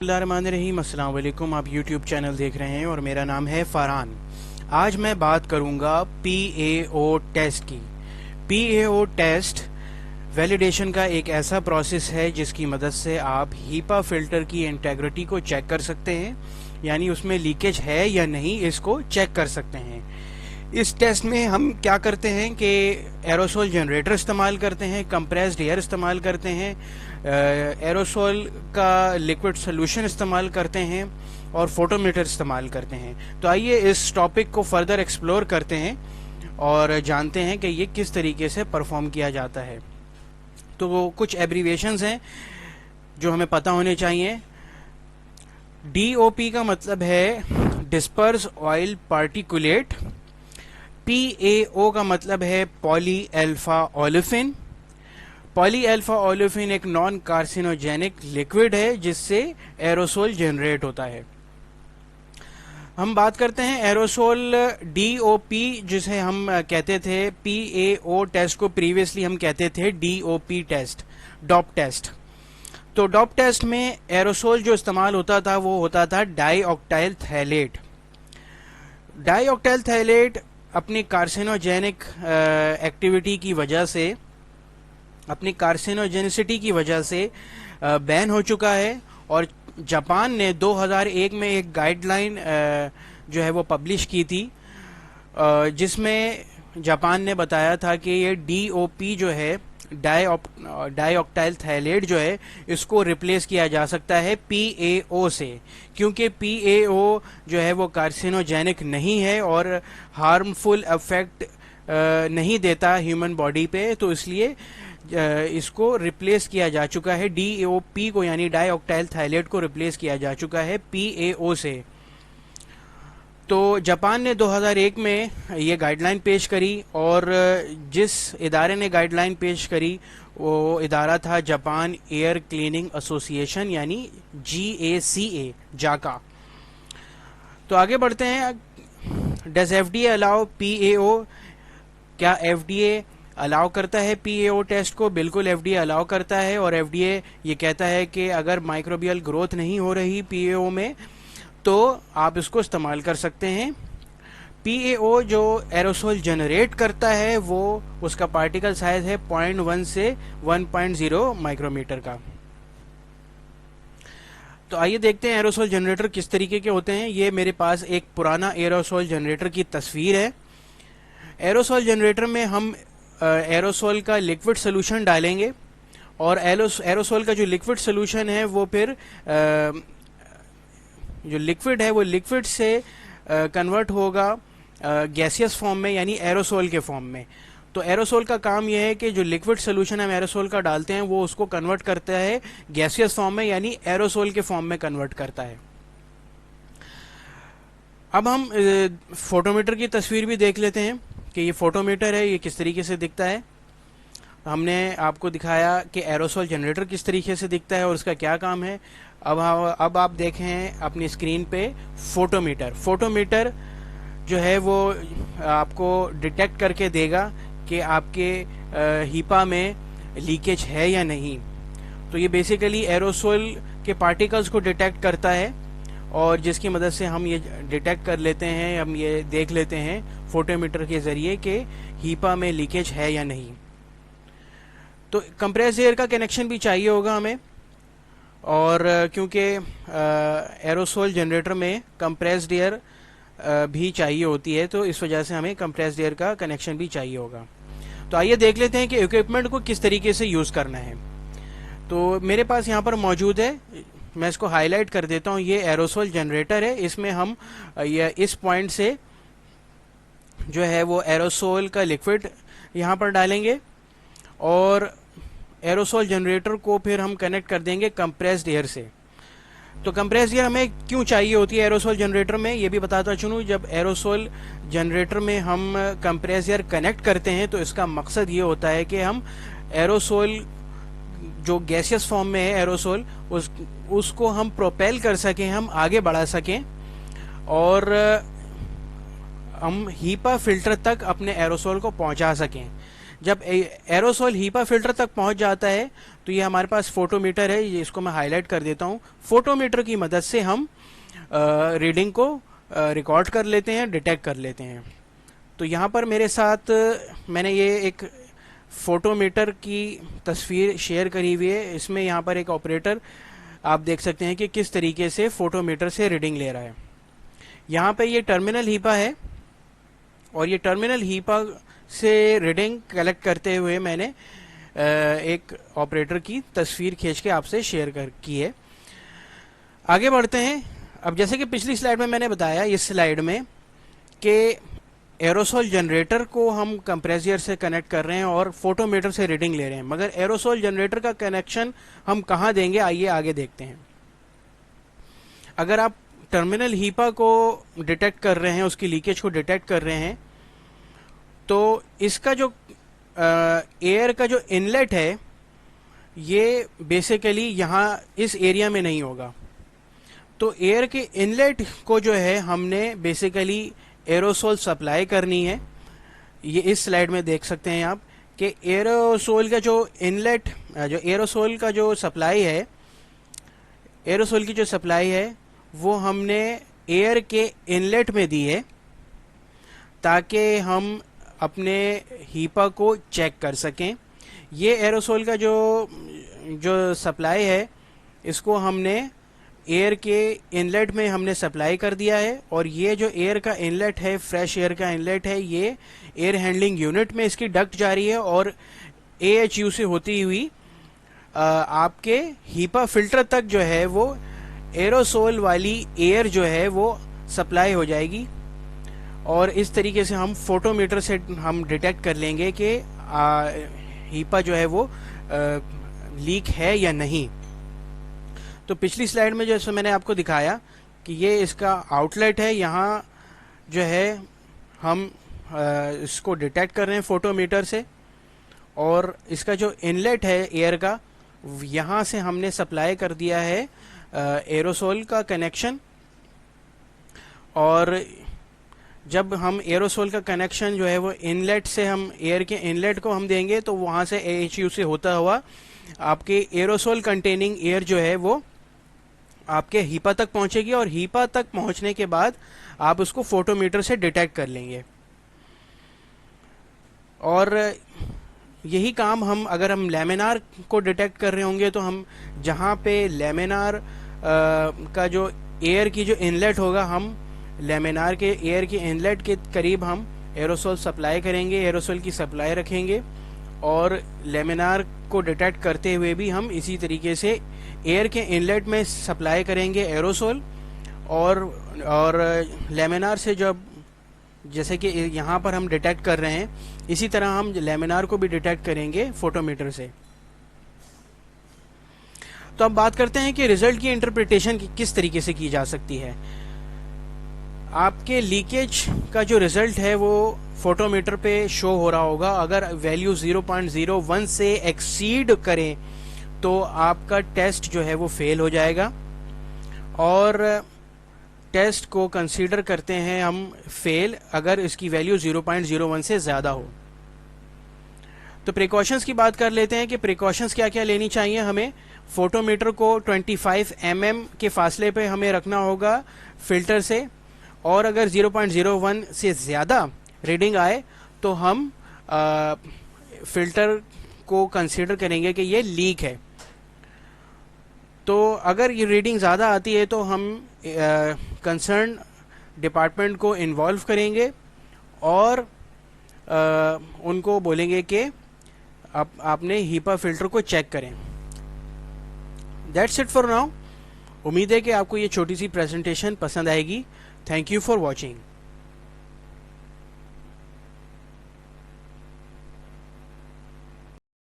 बिस्मिल्लाहिर्रहमानिर्रहीम। अस्सलाम वालेकुम। आप यूट्यूब चैनल देख रहे हैं और मेरा नाम है फ़रहान। आज मैं बात करूंगा PAO टेस्ट की। PAO टेस्ट वैलिडेशन का एक ऐसा प्रोसेस है जिसकी मदद से आप हीपा फिल्टर की इंटेग्रिटी को चेक कर सकते हैं, यानी उसमें लीकेज है या नहीं इसको चेक कर सकते हैं। इस टेस्ट में हम क्या करते हैं कि एरोसोल जनरेटर इस्तेमाल करते हैं, कंप्रेस्ड एयर इस्तेमाल करते हैं, एरोसोल का लिक्विड सोल्यूशन इस्तेमाल करते हैं और फोटोमीटर इस्तेमाल करते हैं। तो आइए इस टॉपिक को फर्दर एक्सप्लोर करते हैं और जानते हैं कि ये किस तरीके से परफॉर्म किया जाता है। तो कुछ एब्रीविएशंस हैं जो हमें पता होने चाहिए। DOP का मतलब है डिस्पर्स ऑयल पार्टिकुलेट। PAO का मतलब है poly alpha olefin. Poly alpha olefin एक नॉन कार्सिनोजेनिक लिक्विड है जिससे एरोसोल जनरेट होता है। हम बात करते हैं एरोसोल DOP, जिसे हम कहते थे PAO टेस्ट को प्रीवियसली हम कहते थे DOP टेस्ट, डॉप टेस्ट। तो डॉप टेस्ट में एरोसोल जो इस्तेमाल होता था वो होता था डाईऑक्टाइल थैलेट। डाईऑक्टाइल थैलेट अपनी कार्सिनोजेनिक एक्टिविटी की वजह से, अपनी कार्सिनोजेनिसिटी की वजह से बैन हो चुका है और जापान ने 2001 में एक गाइडलाइन जो है वो पब्लिश की थी, जिसमें जापान ने बताया था कि ये DOP जो है, डाईऑक्टाइल थैलेट जो है, इसको रिप्लेस किया जा सकता है PAO से, क्योंकि PAO जो है वो कार्सिनोजेनिक नहीं है और हार्मफुल इफेक्ट नहीं देता ह्यूमन बॉडी पे। तो इसलिए इसको रिप्लेस किया जा चुका है, DOP को यानी डाईऑक्टाइल थैलेट को रिप्लेस किया जा चुका है PAO से। तो जापान ने 2001 में ये गाइडलाइन पेश करी और जिस इदारे ने गाइडलाइन पेश करी वो इदारा था जापान एयर क्लीनिंग एसोसिएशन यानी GACA, जाका। तो आगे बढ़ते हैं। Does FDA allow PAO? क्या FDA अलाउ करता है PAO टेस्ट को? बिल्कुल FDA अलाउ करता है और FDA ये कहता है कि अगर माइक्रोबियल ग्रोथ नहीं हो रही PAO में तो आप इसको इस्तेमाल कर सकते हैं। PAO जो एरोसोल जनरेट करता है वो उसका पार्टिकल साइज है 0.1 से 1.0 माइक्रोमीटर का। तो आइए देखते हैं एरोसोल जनरेटर किस तरीके के होते हैं। ये मेरे पास एक पुराना एरोसोल जनरेटर की तस्वीर है। एरोसोल जनरेटर में हम एरोसोल का लिक्विड सोल्यूशन डालेंगे और एरोसोल का जो लिक्विड सोल्यूशन है वो फिर जो लिक्विड है वो लिक्विड से कन्वर्ट होगा गैसियस फॉर्म में यानी एरोसोल के फॉर्म में। तो एरोसोल का काम यह है कि जो लिक्विड सोल्यूशन हम एरोसोल का डालते हैं वो उसको कन्वर्ट करता है गैसियस फॉर्म में यानी एरोसोल के फॉर्म में कन्वर्ट करता है। अब हम फोटोमीटर की तस्वीर भी देख लेते हैं कि ये फोटोमीटर है, ये किस तरीके से दिखता है। हमने आपको दिखाया कि एरोसोल जनरेटर किस तरीके से दिखता है और उसका क्या काम है। अब आप देखें अपनी स्क्रीन पे फोटोमीटर। फोटोमीटर जो है वो आपको डिटेक्ट करके देगा कि आपके हीपा में लीकेज है या नहीं। तो ये बेसिकली एरोसोल के पार्टिकल्स को डिटेक्ट करता है और जिसकी मदद से हम ये डिटेक्ट कर लेते हैं, हम ये देख लेते हैं फोटोमीटर के जरिए कि हीपा में लीकेज है या नहीं। तो कंप्रेस एयर का कनेक्शन भी चाहिए होगा हमें, और क्योंकि एरोसोल जनरेटर में कंप्रेस्ड एयर भी चाहिए होती है तो इस वजह से हमें कंप्रेस्ड एयर का कनेक्शन भी चाहिए होगा। तो आइए देख लेते हैं कि इक्विपमेंट को किस तरीके से यूज़ करना है। तो मेरे पास यहाँ पर मौजूद है, मैं इसको हाईलाइट कर देता हूँ। ये एरोसोल जनरेटर है, इसमें हम इस पॉइंट से जो है वो एरोसोल का लिक्विड यहाँ पर डालेंगे और एरोसोल जनरेटर को फिर हम कनेक्ट कर देंगे कंप्रेस्ड एयर से। तो कंप्रेस्ड एयर हमें क्यों चाहिए होती है एरोसोल जनरेटर में, ये भी बताता चलूँ। जब एरोसोल जनरेटर में हम कंप्रेस्ड एयर कनेक्ट करते हैं तो इसका मकसद ये होता है कि हम एरोसोल जो गैसियस फॉर्म में है एरोसोल उसको हम प्रोपेल कर सकें, हम आगे बढ़ा सकें और हम हीपा फिल्टर तक अपने एरोसोल को पहुंचा सकें। जब एरोसोल हीपा फिल्टर तक पहुंच जाता है तो तो ये हमारे पास फोटोमीटर है, ये इसको मैं हाईलाइट कर देता हूँ। फोटोमीटर की मदद से हम रीडिंग को रिकॉर्ड कर लेते हैं, डिटेक्ट कर लेते हैं। तो यहाँ पर मेरे साथ मैंने ये एक फोटोमीटर की तस्वीर शेयर करी हुई है। इसमें यहाँ पर एक ऑपरेटर आप देख सकते हैं कि किस तरीके से फोटोमीटर से रीडिंग ले रहा है। यहाँ पे ये टर्मिनल हीपा है और ये टर्मिनल हीपा से रीडिंग कलेक्ट करते हुए मैंने एक ऑपरेटर की तस्वीर खींच के आपसे शेयर की है। आगे बढ़ते हैं। अब जैसे कि पिछली स्लाइड में मैंने बताया, इस स्लाइड में कि एरोसोल जनरेटर को हम कंप्रेसर से कनेक्ट कर रहे हैं और फोटोमीटर से रीडिंग ले रहे हैं, मगर एरोसोल जनरेटर का कनेक्शन हम कहाँ देंगे, आइए आगे देखते हैं। अगर आप टर्मिनल हीपा को डिटेक्ट कर रहे हैं, उसकी लीकेज को डिटेक्ट कर रहे हैं, तो इसका जो एयर का जो इनलेट है ये बेसिकली यहाँ इस एरिया में नहीं होगा। तो एयर के इनलेट को जो है हमने बेसिकली एरोसोल सप्लाई करनी है। ये इस स्लाइड में देख सकते हैं आप कि एरोसोल का जो इनलेट, जो एरोसोल का जो सप्लाई है, एरोसोल की जो सप्लाई है वो हमने एयर के इनलेट में दी है ताकि हम अपने हीपा को चेक कर सकें। ये एरोसोल का जो सप्लाई है इसको हमने एयर के इनलेट में हमने सप्लाई कर दिया है, और ये जो एयर का इनलेट है, फ्रेश एयर का इनलेट है, ये एयर हैंडलिंग यूनिट में इसकी डक्ट जा रही है और AHU से होती हुई आपके हीपा फिल्टर तक जो है वो एरोसोल वाली एयर जो है वो सप्लाई हो जाएगी। और इस तरीके से हम फोटोमीटर से हम डिटेक्ट कर लेंगे कि हीपा जो है वो लीक है या नहीं। तो पिछली स्लाइड में जैसे मैंने आपको दिखाया कि ये इसका आउटलेट है, यहाँ जो है हम इसको डिटेक्ट कर रहे हैं फोटोमीटर से, और इसका जो इनलेट है एयर का, यहाँ से हमने सप्लाई कर दिया है एरोसोल का कनेक्शन। और जब हम एरोसोल का कनेक्शन जो है वो इनलेट से हम एयर के इनलेट को हम देंगे, तो वहाँ से AHU से होता हुआ आपके एरोसोल कंटेनिंग एयर जो है वो आपके हीपा तक पहुंचेगी, और हीपा तक पहुंचने के बाद आप उसको फोटोमीटर से डिटेक्ट कर लेंगे। और यही काम हम अगर हम लैमिनार को डिटेक्ट कर रहे होंगे, तो हम जहाँ पे लैमिनार का जो एयर की जो इनलेट होगा, हम लैमिनार के एयर के इनलेट के करीब हम एरोसोल सप्लाई करेंगे, एरोसोल की सप्लाई रखेंगे, और लैमिनार को डिटेक्ट करते हुए भी हम इसी तरीके से एयर के इनलेट में सप्लाई करेंगे एरोसोल। और लैमिनार से जब जैसे कि यहाँ पर हम डिटेक्ट कर रहे हैं, इसी तरह हम लैमिनार को भी डिटेक्ट करेंगे फोटोमीटर से। तो अब बात करते हैं कि रिजल्ट की इंटरप्रिटेशन किस तरीके से की जा सकती है। आपके लीकेज का जो रिजल्ट है वो फोटोमीटर पे शो हो रहा होगा। अगर वैल्यू 0.01 से एक्सीड करें तो आपका टेस्ट जो है वो फेल हो जाएगा, और टेस्ट को कंसीडर करते हैं हम फेल अगर इसकी वैल्यू 0.01 से ज़्यादा हो। तो प्रिकॉशंस की बात कर लेते हैं कि प्रिकॉशंस क्या क्या लेनी चाहिए हमें। फोटोमीटर को 25 mm के फासले पे हमें रखना होगा फिल्टर से, और अगर 0.01 से ज़्यादा रीडिंग आए तो हम फिल्टर को कंसीडर करेंगे कि ये लीक है। तो अगर ये रीडिंग ज़्यादा आती है तो हम कंसर्न डिपार्टमेंट को इन्वॉल्व करेंगे और उनको बोलेंगे कि आपने हीपा फिल्टर को चेक करें। That's it for now. उम्मीद है कि आपको ये छोटी सी प्रेजेंटेशन पसंद आएगी। Thank you for watching.